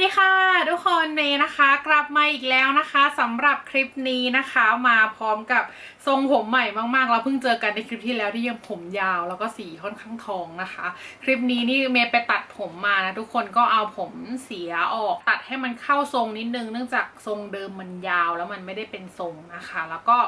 ดีค่ะทุกคนเมย์นะคะกลับมาอีกแล้วนะคะสำหรับคลิปนี้นะคะมาพร้อมกับทรงผมใหม่มากๆเราเพิ่งเจอกันในคลิปที่แล้วที่ยังผมยาวแล้วก็สีค่อนข้างทองนะคะคลิปนี้นี่เมย์ไปตัดผมมานะทุกคนก็เอาผมเสียออกตัดให้มันเข้าทรงนิดนึงเนื่องจากทรงเดิมมันยาวแล้วมันไม่ได้เป็นทรงนะคะแล้วก็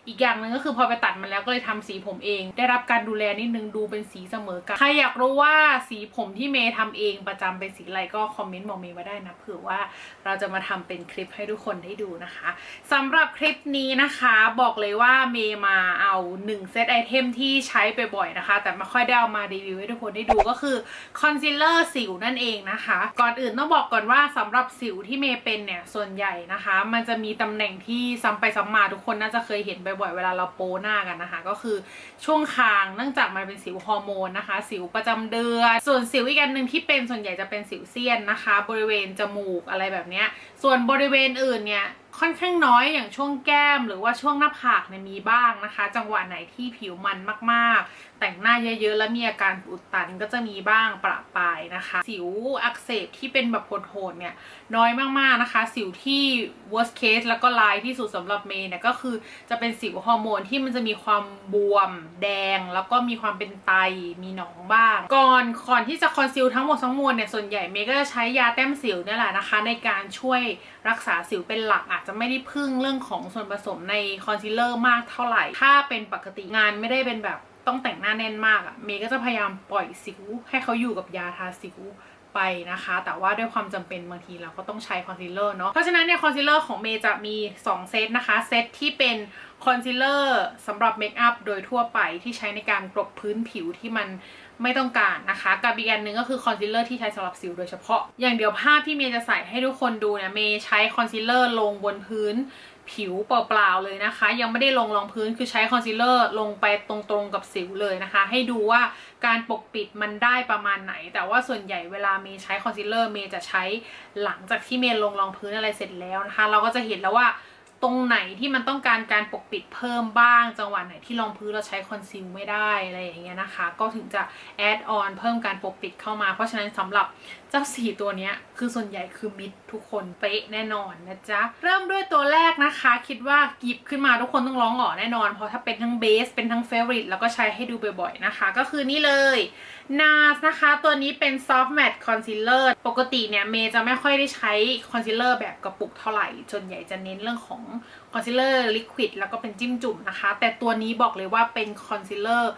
อีกอย่างหนึ่งก็คือพอไปตัดมันแล้วก็เลยทำสีผมเองได้รับการดูแลนิดนึงดูเป็นสีเสมอกันใครอยากรู้ว่าสีผมที่เมย์ทำเองประจำเป็นสีอะไรก็คอมเมนต์บอกเมย์มาได้นะเผื่อว่าเราจะมาทำเป็นคลิปให้ทุกคนได้ดูนะคะสำหรับคลิปนี้นะคะบอกเลยว่าเมย์มาเอา1เซตไอเทมที่ใช้ไปบ่อยนะคะแต่ไม่ค่อยได้เอามารีวิวให้ทุกคนได้ดูก็คือคอนซีลเลอร์สิวนั่นเองนะคะก่อนอื่นต้องบอกก่อนว่าสำหรับสิวที่เมย์เป็นเนี่ยส่วนใหญ่นะคะมันจะมีตำแหน่งที่ซ้ำไปซ้ำมาทุกคนน่าจะเคยเห็นบ่อยๆเวลาเราโปหน้ากันนะคะก็คือช่วงคางเนื่องจากมันเป็นสิวฮอร์โมนนะคะสิวประจำเดือนส่วนสิวอีกอันหนึ่งที่เป็นส่วนใหญ่จะเป็นสิวเซียนนะคะบริเวณจมูกอะไรแบบนี้ส่วนบริเวณอื่นเนี่ยค่อนข้างน้อยอย่างช่วงแก้มหรือว่าช่วงหน้าผากเนี่ยมีบ้างนะคะจังหวะไหนที่ผิวมันมากๆแต่งหน้าเยอะๆแล้วมีอาการอุดตันก็จะมีบ้างประปรายนะคะสิวอักเสบที่เป็นแบบโหดๆเนี่ยน้อยมากๆนะคะสิวที่ worst case แล้วก็ร้ายที่สุดสำหรับเมย์เนี่ยก็คือจะเป็นสิวฮอร์โมนที่มันจะมีความบวมแดงแล้วก็มีความเป็นไตมีหนองบ้างก่อนที่จะคอนซีลทั้งหมดทั้งมวลเนี่ยส่วนใหญ่เมย์ก็จะใช้ยาแต้มสิวเนี่ยแหละนะคะในการช่วยรักษาสิวเป็นหลักอาจจะไม่ได้พึ่งเรื่องของส่วนผสมในคอนซีลเลอร์มากเท่าไหร่ถ้าเป็นปกติงานไม่ได้เป็นแบบต้องแต่งหน้าแน่นมากอะเมย์ก็จะพยายามปล่อยสิวให้เขาอยู่กับยาทาสิวไปนะคะแต่ว่าด้วยความจำเป็นบางทีเราก็ต้องใช้คอนซีลเลอร์เนาะเพราะฉะนั้นเนี่ยคอนซีลเลอร์ของเมย์จะมี2เซตนะคะเซตที่เป็นคอนซีลเลอร์สำหรับเมคอัพโดยทั่วไปที่ใช้ในการกลบพื้นผิวที่มันไม่ต้องการนะคะกับอีกอันหนึ่งก็คือคอนซีลเลอร์ที่ใช้สำหรับสิวโดยเฉพาะอย่างเดี๋ยวภาพที่เมย์จะใส่ให้ทุกคนดูเนี่ยเมย์ใช้คอนซีลเลอร์ลงบนพื้นผิวเปล่าๆเลยนะคะยังไม่ได้ลงรองพื้นคือใช้คอนซีลเลอร์ลงไปตรงๆกับสิวเลยนะคะให้ดูว่าการปกปิดมันได้ประมาณไหนแต่ว่าส่วนใหญ่เวลาเมย์ใช้คอนซีลเลอร์เมย์จะใช้หลังจากที่เมย์ลงรองพื้นอะไรเสร็จแล้วนะคะเราก็จะเห็นแล้วว่าตรงไหนที่มันต้องการการปกปิดเพิ่มบ้างจังหวะไหนที่รองพื้นเราใช้คอนซีลไม่ได้อะไรอย่างเงี้ยนะคะก็ถึงจะแอดออนเพิ่มการปกปิดเข้ามาเพราะฉะนั้นสำหรับเจ้าสีตัวนี้คือส่วนใหญ่คือมิดทุกคนเป๊ะแน่นอนนะจ๊ะเริ่มด้วยตัวแรกนะคะคิดว่าหยิบขึ้นมาทุกคนต้องร้องอ๋อแน่นอนเพราะถ้าเป็นทั้งเบสเป็นทั้งเฟเวอริตแล้วก็ใช้ให้ดูบ่อยๆนะคะก็คือนี่เลย NARS นะคะตัวนี้เป็น Soft Matte Concealer ปกติเนี่ยเมย์จะไม่ค่อยได้ใช้คอนซีลเลอร์แบบกระปุกเท่าไหร่ส่วนใหญ่จะเน้นเรื่องของคอนซีลเลอร์ลิควิดแล้วก็เป็นจิ้มจุ่มนะคะแต่ตัวนี้บอกเลยว่าเป็นคอนซีลเลอร์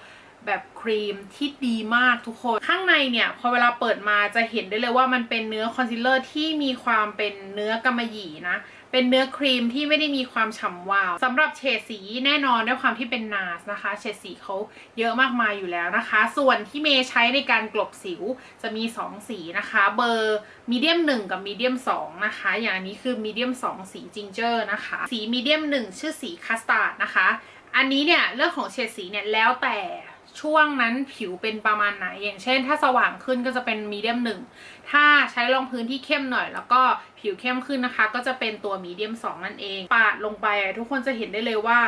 แบบครีมที่ดีมากทุกคนข้างในเนี่ยพอเวลาเปิดมาจะเห็นได้เลยว่ามันเป็นเนื้อคอนซีลเลอร์ที่มีความเป็นเนื้อกำมะหยี่นะเป็นเนื้อครีมที่ไม่ได้มีความฉ่ำวาวสำหรับเฉดสีแน่นอนด้วยความที่เป็น NARS นะคะเฉดสีเขาเยอะมากมายอยู่แล้วนะคะส่วนที่เมย์ใช้ในการกลบสิวจะมี2สีนะคะเบอร์มีเดียม1กับมีเดียม2นะคะอย่างอันนี้คือมีเดียม2สีจิงเจอร์นะคะสีมีเดียม1ชื่อสีคัสตาร์ดนะคะอันนี้เนี่ยเรื่องของเฉดสีเนี่ยแล้วแต่ช่วงนั้นผิวเป็นประมาณไหนอย่างเช่นถ้าสว่างขึ้นก็จะเป็นมีเดียม1ถ้าใช้รองพื้นที่เข้มหน่อยแล้วก็ผิวเข้มขึ้นนะคะก็จะเป็นตัวมีเดียม2นั่นเองปาดลงไปทุกคนจะเห็นได้เลยว่า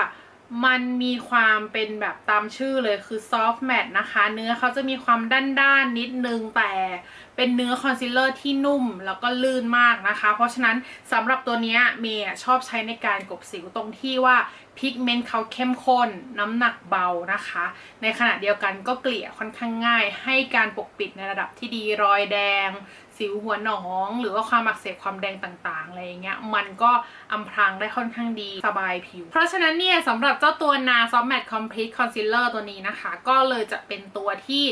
มันมีความเป็นแบบตามชื่อเลยคือ soft matte นะคะเนื้อเขาจะมีความด้านๆนิดนึงแต่เป็นเนื้อคอนซีลเลอร์ที่นุ่มแล้วก็ลื่นมากนะคะเพราะฉะนั้นสำหรับตัวนี้เมย์ชอบใช้ในการกลบสิวตรงที่ว่าพิกเมนต์เขาเข้มข้นน้ำหนักเบานะคะในขณะเดียวกันก็เกลี่ยค่อนข้างง่ายให้การปกปิดในระดับที่ดีรอยแดงสิวหัวหนองหรือว่าความอักเสบความแดงต่างๆอะไรอย่างเงี้ยมันก็อำพรางได้ค่อนข้างดีสบายผิวเพราะฉะนั้นเนี่ยสำหรับเจ้าตัว NARS Soft Matte Complete Concealer ตัวนี้นะคะก็เลยจะเป็นตัวที่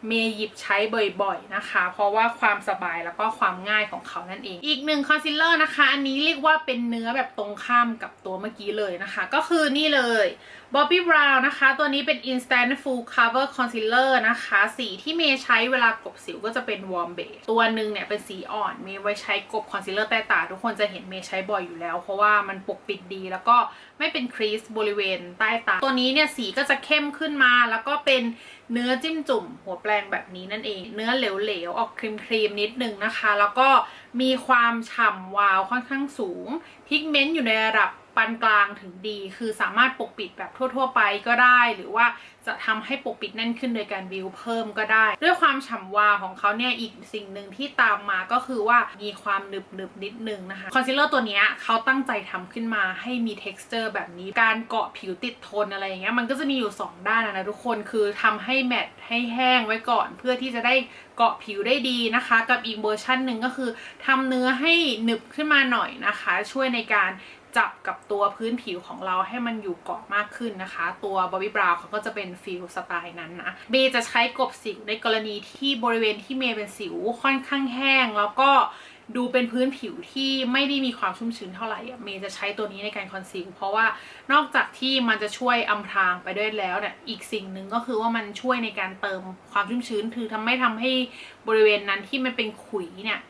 เมย์หยิบใช้บ่อยๆนะคะเพราะว่าความสบายแล้วก็ความง่ายของเขานั่นเองอีกหนึ่งคอนซีลเลอร์นะคะอันนี้เรียกว่าเป็นเนื้อแบบตรงข้ามกับตัวเมื่อกี้เลยนะคะก็คือนี่เลย Bobbi Brown นะคะตัวนี้เป็น Instant Full Cover Concealer นะคะสีที่เมย์ใช้เวลากลบสิวก็จะเป็น Warm Beige ตัวหนึ่งเนี่ยเป็นสีอ่อนเมย์ไว้ใช้กลบคอนซีลเลอร์ใต้ตาทุกคนจะเห็นเมย์ใช้บ่อยอยู่แล้วเพราะว่ามันปกปิดดีแล้วก็ไม่เป็นครีสบริเวณใต้ตาตัวนี้เนี่ยสีก็จะเข้มขึ้นมาแล้วก็เป็นเนื้อจิ้มจุ่มหัวแปรงแบบนี้นั่นเองเนื้อเหลวๆออกครีมนิดนึงนะคะแล้วก็มีความฉ่ำวาวค่อนข้างสูงพิกเมนต์อยู่ในระดับ ปานกลางถึงดีคือสามารถปกปิดแบบทั่วๆไปก็ได้หรือว่าจะทำให้ปกปิดแน่นขึ้นโดยการบิวเพิ่มก็ได้ด้วยความฉ่ำวาวของเขาเนี่ยอีกสิ่งหนึ่งที่ตามมาก็คือว่ามีความหนึบนิดนึงนะคะคอนซีลเลอร์ตัวนี้เขาตั้งใจทำขึ้นมาให้มี texture แบบนี้การเกาะผิวติดทนอะไรอย่างเงี้ยมันก็จะมีอยู่2ด้านนะทุกคนคือทำให้แมตต์ให้แห้งไว้ก่อนเพื่อที่จะได้เกาะผิวได้ดีนะคะกับอีกเวอร์ชันหนึ่งก็คือทำเนื้อให้หนึบขึ้นมาหน่อยนะคะช่วยในการจับกับตัวพื้นผิวของเราให้มันอยู่เกาะมากขึ้นนะคะตัว Bobbi Brown เขาก็จะเป็นฟิลสไตล์นั้นนะเมย์จะใช้กลบสิวในกรณีที่บริเวณที่เมย์เป็นสิวค่อนข้างแห้งแล้วก็ดูเป็นพื้นผิวที่ไม่ได้มีความชุ่มชื้นเท่าไหร่เมย์จะใช้ตัวนี้ในการคอนซีลเพราะว่านอกจากที่มันจะช่วยอำพรางไปด้วยแล้วเนี่ยอีกสิ่งหนึ่งก็คือว่ามันช่วยในการเติมความชุ่มชื้นคือทำให้บริเวณนั้นที่มันเป็นขุยเนี่ย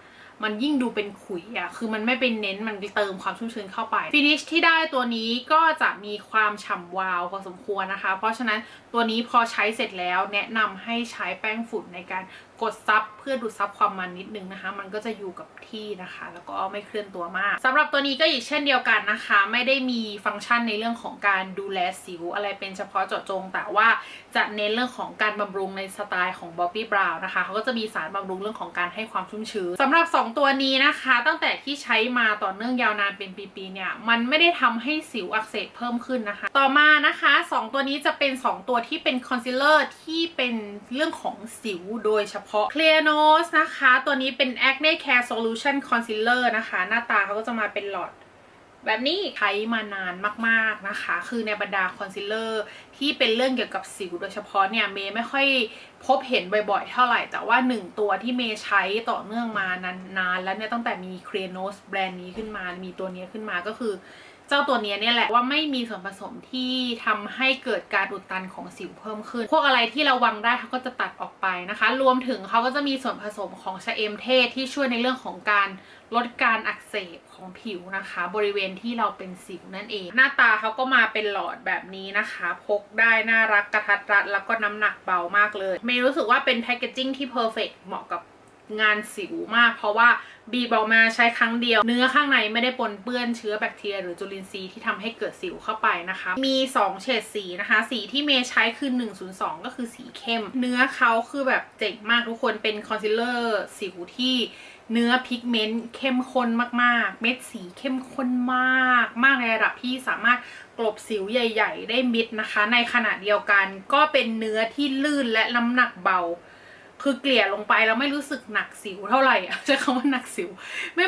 มันยิ่งดูเป็นขุยอ่ะคือมันไม่เป็นเน้นมันเติมความชุ่มชื้นเข้าไปฟินิชที่ได้ตัวนี้ก็จะมีความฉ่ำวาวพอสมควรนะคะเพราะฉะนั้นตัวนี้พอใช้เสร็จแล้วแนะนำให้ใช้แป้งฝุ่นในการกดซับเพื่อดูดซับความมันนิดนึงนะคะมันก็จะอยู่กับที่นะคะแล้วก็ไม่เคลื่อนตัวมากสำหรับตัวนี้ก็อีกเช่นเดียวกันนะคะไม่ได้มีฟังก์ชันในเรื่องของการดูแลสิวอะไรเป็นเฉพาะเจาะจงแต่ว่าจะเน้นเรื่องของการบำรุงในสไตล์ของ Bobbi Brown นะคะเขาก็จะมีสารบำรุงเรื่องของการให้ความชุ่มชื้นสำหรับ2ตัวนี้นะคะตั้งแต่ที่ใช้มาต่อเนื่องยาวนานเป็นปีๆเนี่ยมันไม่ได้ทำให้สิวอักเสบเพิ่มขึ้นนะคะต่อมานะคะ2ตัวนี้จะเป็น2ตัวที่เป็นคอนซีลเลอร์ที่เป็นเรื่องของสิวโดยเฉพาะ Clear Nose นะคะตัวนี้เป็น Acne Care Solution Concealer นะคะหน้าตาเขาก็จะมาเป็นหลอดแบบนี้ใช้มานานมากๆนะคะคือในบรรดาคอนซีลเลอร์ที่เป็นเรื่องเกี่ยวกับสิวโดยเฉพาะเนี่ยเมย์ไม่ค่อยพบเห็นบ่อยๆเท่าไหร่แต่ว่า1ตัวที่เมย์ใช้ต่อเนื่องมานานแล้วเนี่ยตั้งแต่มี Clear Nose แบรนด์นี้ขึ้นมามีตัวนี้ขึ้นมาก็คือเจ้าตัวนี้เนี่ยแหละว่าไม่มีส่วนผสมที่ทำให้เกิดการอุดตันของสิวเพิ่มขึ้นพวกอะไรที่ระวังได้เขาก็จะตัดออกไปนะคะรวมถึงเขาก็จะมีส่วนผสมของชะเอมเทศที่ช่วยในเรื่องของการลดการอักเสบของผิวนะคะบริเวณที่เราเป็นสิวนั่นเองหน้าตาเขาก็มาเป็นหลอดแบบนี้นะคะพกได้น่ารักกระทัดรัดแล้วก็น้ำหนักเบามากเลยเมย์รู้สึกว่าเป็นแพคเกจจิ้งที่เพอร์เฟกต์เหมาะกับงานสิวมากเพราะว่าบีบออกมาใช้ครั้งเดียวเนื้อข้างในไม่ได้ปนเปื้อนเชื้อแบคทีเรียหรือจุลินทรีย์ที่ทำให้เกิดสิวเข้าไปนะคะมี2เฉดสีนะคะสีที่เมย์ใช้คือ102ก็คือสีเข้มเนื้อเขาคือแบบเจ๋งมากทุกคนเป็นคอนซีลเลอร์สิวที่เนื้อพิกเมนต์เข้มข้นมากๆเม็ดสีเข้มข้นมากในระดับที่สามารถกลบสิวใหญ่ๆได้มิดนะคะในขณะเดียวกันก็เป็นเนื้อที่ลื่นและน้ำหนักเบาคือเกลี่ยลงไปแล้วไม่รู้สึกหนักสิวเท่าไหร่อะใช้คำว่าหนักสิว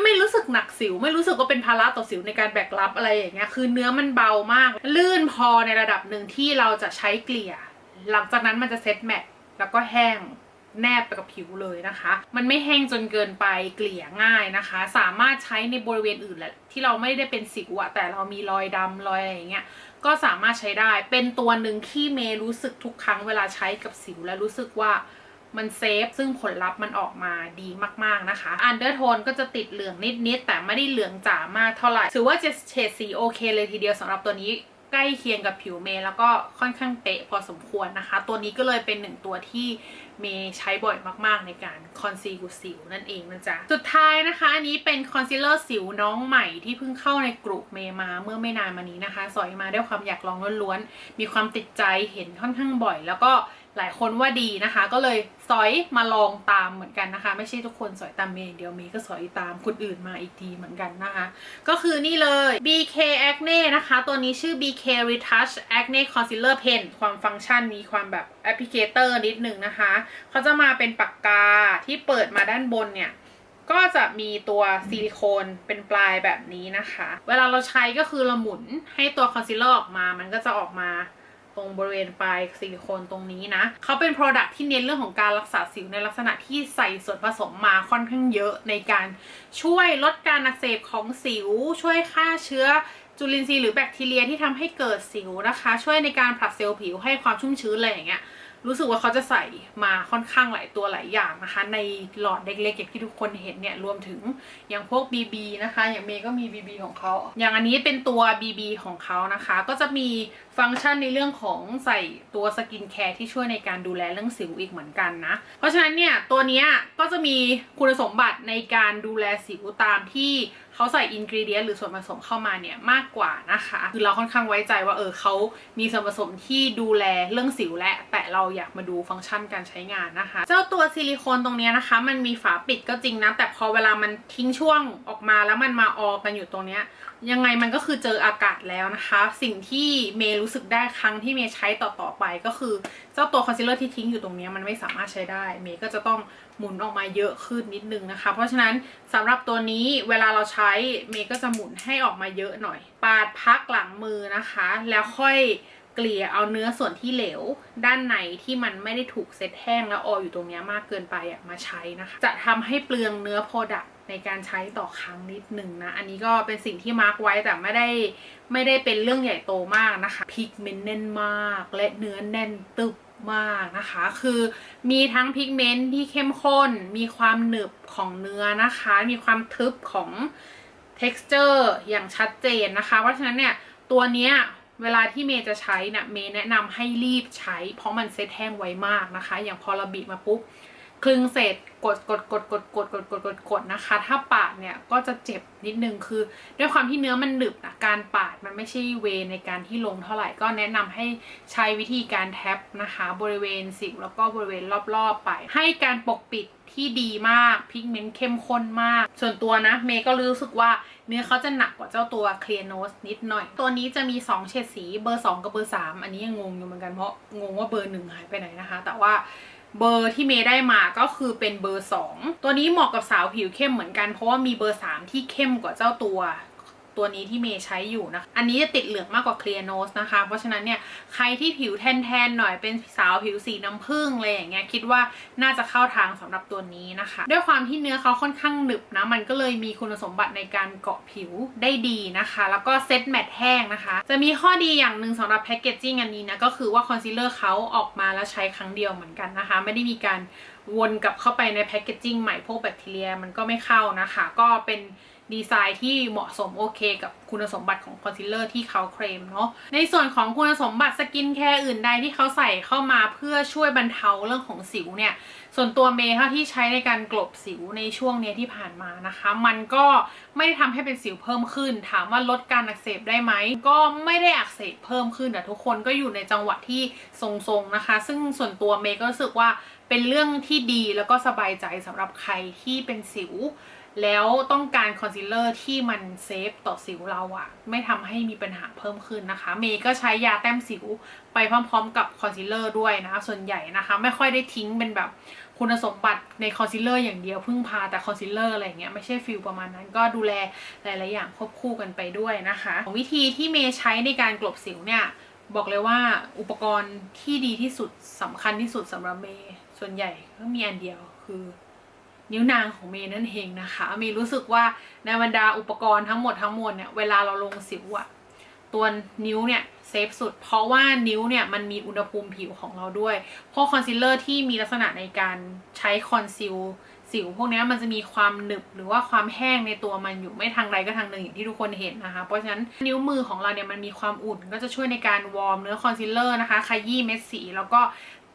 ไม่รู้สึกหนักสิวไม่รู้สึกว่าเป็นภาระต่อสิวในการแบกรับอะไรอย่างเงี้ยคือเนื้อมันเบามากลื่นพอในระดับหนึ่งที่เราจะใช้เกลี่ยหลังจากนั้นมันจะเซ็ตแมตต์แล้วก็แห้งแนบไปกับผิวเลยนะคะมันไม่แห้งจนเกินไปเกลี่ยง่ายนะคะสามารถใช้ในบริเวณอื่นแหละที่เราไม่ได้เป็นสิวอะแต่เรามีรอยดำรอยอะไรอย่างเงี้ยก็สามารถใช้ได้เป็นตัวหนึ่งที่เมย์รู้สึกทุกครั้งเวลาใช้กับสิวและรู้สึกว่ามันเซฟซึ่งผลลัพธ์มันออกมาดีมากๆนะคะอันเดอร์โทนก็จะติดเหลืองนิดๆแต่ไม่ได้เหลืองจ๋ามากเท่าไหร่ถือว่าจะเฉดสีโอเคเลยทีเดียวสำหรับตัวนี้ใกล้เคียงกับผิวเมย์แล้วก็ค่อนข้างเป๊ะพอสมควรนะคะตัวนี้ก็เลยเป็น1ตัวที่เมย์ใช้บ่อยมากๆในการคอนซีลสิวนั่นเองนะจ๊ะสุดท้ายนะคะอันนี้เป็นคอนซีลเลอร์สิวน้องใหม่ที่เพิ่งเข้าในกลุ่มเมย์มาเมื่อไม่นานมานี้นะคะสอยมาด้วยความอยากลองล้วนๆมีความติดใจเห็นค่อนข้างบ่อยแล้วก็หลายคนว่าดีนะคะก็เลยสอยมาลองตามเหมือนกันนะคะไม่ใช่ทุกคนสอยตามเมย์เดียวเมย์ก็สอยตามคนอื่นมาอีกทีเหมือนกันนะคะก็คือนี่เลย BK Acne นะคะตัวนี้ชื่อ BK Retouch Acne Concealer Pen ความฟังก์ชันมีความแบบแอปพลิเคเตอร์นิดนึงนะคะเขาจะมาเป็นปากกาที่เปิดมาด้านบนเนี่ยก็จะมีตัวซิลิโคนเป็นปลายแบบนี้นะคะเวลาเราใช้ก็คือเราหมุนให้ตัวคอนซีลเลอร์ออกมามันก็จะออกมาตรงบริเวณปลายซิลิโคนตรงนี้นะเขาเป็น Product ที่เน้นเรื่องของการรักษาสิวในลักษณะที่ใส่ส่วนผสมมาค่อนข้างเยอะในการช่วยลดการอักเสบของสิวช่วยฆ่าเชื้อจุลินทรีย์หรือแบคทีเรียที่ทำให้เกิดสิวนะคะช่วยในการผลัดเซลล์ผิวให้ความชุ่มชื้นอะไรอย่างเงี้ยรู้สึกว่าเขาจะใส่มาค่อนข้างหลายตัวหลายอย่างนะคะในหลอดเล็กๆอย่างที่ทุกคนเห็นเนี่ยรวมถึงอย่างพวก BB นะคะอย่างเมย์ก็มี BB ของเขาอย่างอันนี้เป็นตัว BB ของเขานะคะก็จะมีฟังก์ชันในเรื่องของใส่ตัวสกินแคร์ที่ช่วยในการดูแลเรื่องสิวอีกเหมือนกันนะเพราะฉะนั้นเนี่ยตัวนี้ก็จะมีคุณสมบัติในการดูแลสิวตามที่ เขาใส่อินกรีเดียนหรือส่วนผสมเข้ามาเนี่ยมากกว่านะคะคือเราค่อนข้างไว้ใจว่าเขามีส่วนผสมที่ดูแลเรื่องสิวและแต่เราอยากมาดูฟังก์ชันการใช้งานนะคะเจ้าตัวซิลิโคนตรงนี้นะคะมันมีฝาปิดก็จริงนะแต่พอเวลามันทิ้งช่วงออกมาแล้วมันมาออกันอยู่ตรงเนี้ยยังไงมันก็คือเจออากาศแล้วนะคะสิ่งที่เมย์รู้สึกได้ครั้งที่เมย์ใช้ต่อไปก็คือเจ้าตัวคอนซีลเลอร์ที่ทิ้งอยู่ตรงนี้มันไม่สามารถใช้ได้เมย์ก็จะต้องหมุนออกมาเยอะขึ้นนิดนึงนะคะเพราะฉะนั้นสำหรับตัวนี้เวลาเราใช้เมย์ก็จะหมุนให้ออกมาเยอะหน่อยปาดพักหลังมือนะคะแล้วค่อยเกลี่ยเอาเนื้อส่วนที่เหลวด้านในที่มันไม่ได้ถูกเซตแห้งแล้วออยู่ตรงนี้มากเกินไปมาใช้นะคะจะทำให้เปลืองเนื้อโปรดักต์ในการใช้ต่อครั้งนิดหนึ่งนะอันนี้ก็เป็นสิ่งที่มาร์กไว้แต่ไม่ได้เป็นเรื่องใหญ่โตมากนะคะพิกเมนต์แน่นมากและเนื้อแน่นตึบมากนะคะคือมีทั้งพิกเมนต์ที่เข้มข้นมีความหนึบของเนื้อนะคะมีความทึบของ texture อย่างชัดเจนนะคะเพราะฉะนั้นเนี่ยตัวเนี้ยเวลาที่เมย์จะใช้เนี่ยเมย์แนะนำให้รีบใช้เพราะมันเซตแห้งไวมากนะคะอย่างพอเราบีบมาปุ๊บคลึงเสร็จกดนะคะถ้าปาดเนี่ยก็จะเจ็บนิดนึงคือด้วยความที่เนื้อมันหนึบนะการปาดมันไม่ใช่เวในการที่ลงเท่าไหร่ก็แนะนำให้ใช้วิธีการแท็บนะคะบริเวณสิวแล้วก็บริเวณรอบๆไปให้การปกปิดที่ดีมากพิกเมนต์เข้มข้นมากส่วนตัวนะเมย์ก็รู้สึกว่าเนื้อเขาจะหนักกว่าเจ้าตัว Clear Nose นิดหน่อยตัวนี้จะมี2เฉดสีเบอร์2กับเบอร์3อันนี้ยังงงอยู่เหมือนกันเพราะงงว่าเบอร์1หายไปไหนนะคะแต่ว่าเบอร์ที่เมย์ได้มาก็คือเป็นเบอร์2ตัวนี้เหมาะกับสาวผิวเข้มเหมือนกันเพราะว่ามีเบอร์3ที่เข้มกว่าเจ้าตัวนี้ที่เมย์ใช้อยู่นะคะอันนี้จะติดเหลืองมากกว่า Clear Nose นะคะเพราะฉะนั้นเนี่ยใครที่ผิวแทนๆหน่อยเป็นสาวผิวสีน้ำผึ้งอะไรอย่างเงี้ยคิดว่าน่าจะเข้าทางสำหรับตัวนี้นะคะด้วยความที่เนื้อเขาค่อนข้างหนึบนะมันก็เลยมีคุณสมบัติในการเกาะผิวได้ดีนะคะแล้วก็เซตแมตต์แห้งนะคะจะมีข้อดีอย่างหนึ่งสำหรับแพคเกจจิ้งอันนี้นะก็คือว่าคอนซีลเลอร์เขาออกมาแล้วใช้ครั้งเดียวเหมือนกันนะคะไม่ได้มีการวนกลับเข้าไปในแพคเกจจิ้งใหม่พวกแบคทีเรียมันก็ไม่เข้านะคะก็เป็นดีไซน์ที่เหมาะสมโอเคกับคุณสมบัติของคอนซีลเลอร์ที่เขาเคลมเนาะในส่วนของคุณสมบัติสกินแคร์อื่นใดที่เขาใส่เข้ามาเพื่อช่วยบรรเทาเรื่องของสิวเนี่ยส่วนตัวเมย์ที่ใช้ในการกลบสิวในช่วงนี้ที่ผ่านมานะคะมันก็ไม่ได้ทำให้เป็นสิวเพิ่มขึ้นถามว่าลดการอักเสบได้ไหมก็ไม่ได้อักเสบเพิ่มขึ้นแต่ทุกคนก็อยู่ในจังหวะที่ทรงๆนะคะซึ่งส่วนตัวเมย์ก็รู้สึกว่าเป็นเรื่องที่ดีแล้วก็สบายใจสำหรับใครที่เป็นสิวแล้วต้องการคอนซีลเลอร์ที่มันเซฟต่อสิวเราอะไม่ทำให้มีปัญหาเพิ่มขึ้นนะคะเมย์ก็ใช้ยาแต้มสิวไปพร้อมๆกับคอนซีลเลอร์ด้วยนะคะส่วนใหญ่นะคะไม่ค่อยได้ทิ้งเป็นแบบคุณสมบัติในคอนซีลเลอร์อย่างเดียวพึ่งพาแต่คอนซีลเลอร์อะไรเงี้ยไม่ใช่ฟิลประมาณนั้นก็ดูแลหลายๆอย่างควบคู่กันไปด้วยนะคะวิธีที่เมย์ใช้ในการกลบสิวเนี่ยบอกเลยว่าอุปกรณ์ที่ดีที่สุดสำคัญที่สุดสำหรับเมย์ส่วนใหญ่ก็มีอันเดียวคือนิ้วนางของเมย์นั่นเองนะคะเมย์รู้สึกว่าในบรรดาอุปกรณ์ทั้งหมดเนี่ยเวลาเราลงสิวอะตัวนิ้วเนี่ยเซฟสุดเพราะว่านิ้วเนี่ยมันมีอุณหภูมิผิวของเราด้วยเพราะคอนซีลเลอร์ที่มีลักษณะในการใช้คอนซีลสิวพวกนี้มันจะมีความหนึบหรือว่าความแห้งในตัวมันอยู่ไม่ทางใดก็ทางหนึ่งอย่างที่ทุกคนเห็นนะคะเพราะฉะนั้นนิ้วมือของเราเนี่ยมันมีความอุ่นก็จะช่วยในการวอร์มเนื้อคอนซีลเลอร์นะคะขยี้เม็ดสีแล้วก็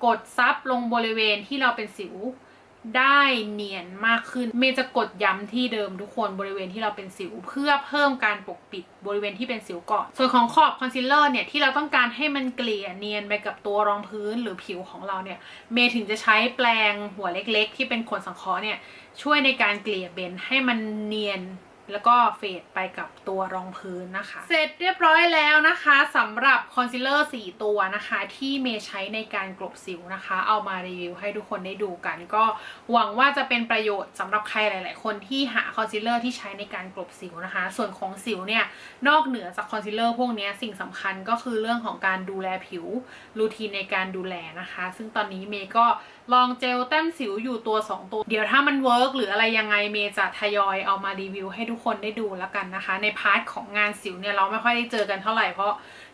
กดซับลงบริเวณที่เราเป็นสิวได้เนียนมากขึ้นเมย์จะกดย้ำที่เดิมทุกคนบริเวณที่เราเป็นสิวเพื่อเพิ่มการปกปิดบริเวณที่เป็นสิวก่อนส่วนของขอบคอนซีลเลอร์เนี่ยที่เราต้องการให้มันเกลี่ยเนียนไปกับตัวรองพื้นหรือผิวของเราเนี่ยเมย์ถึงจะใช้แปรงหัวเล็กๆที่เป็นขนสังเคราะห์เนี่ยช่วยในการเกลี่ยเบนให้มันเนียนแล้วก็เฟดไปกับตัวรองพื้นนะคะเสร็จเรียบร้อยแล้วนะคะสำหรับคอนซีลเลอร์4ตัวนะคะที่เมย์ใช้ในการกลบสิวนะคะเอามารีวิวให้ทุกคนได้ดูกันก็หวังว่าจะเป็นประโยชน์สำหรับใครหลายๆคนที่หาคอนซีลเลอร์ที่ใช้ในการกลบสิวนะคะส่วนของสิวเนี่ยนอกเหนือจากคอนซีลเลอร์พวกนี้สิ่งสำคัญก็คือเรื่องของการดูแลผิวรูทีนในการดูแลนะคะซึ่งตอนนี้เมย์ก็ลองเจลแต้มสิวอยู่ตัว2ตัวเดี๋ยวถ้ามันเวิร์กหรืออะไรยังไงเมย์จะทยอยเอามารีวิวให้ทุกคนได้ดูแล้วกันนะคะในพาร์ทของงานสิวเนี่ยเราไม่ค่อยได้เจอกันเท่าไหร่เพราะ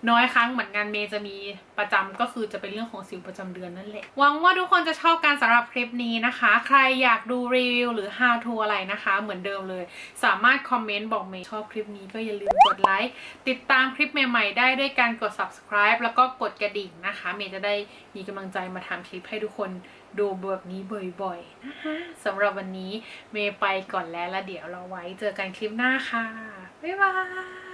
น้อยครั้งเหมือนกันเมย์จะมีประจำก็คือจะเป็นเรื่องของสิวประจำเดือนนั่นแหละหวังว่าทุกคนจะชอบการสำหรับคลิปนี้นะคะใครอยากดูรีวิวหรือ how to อะไรนะคะเหมือนเดิมเลยสามารถคอมเมนต์บอกเมย์ชอบคลิปนี้ก็อย่าลืมกดไลค์ติดตามคลิปใหม่ๆได้ด้วยการกด subscribe แล้วก็กดกระดิ่งนะคะเมย์จะได้มีกำลังใจมาทำคลิปให้ทุกคนดูแบบนี้บ่อยๆนะคะสำหรับวันนี้เมย์ไปก่อนแล้วเดี๋ยวเราไว้เจอกันคลิปหน้าค่ะบ๊ายบาย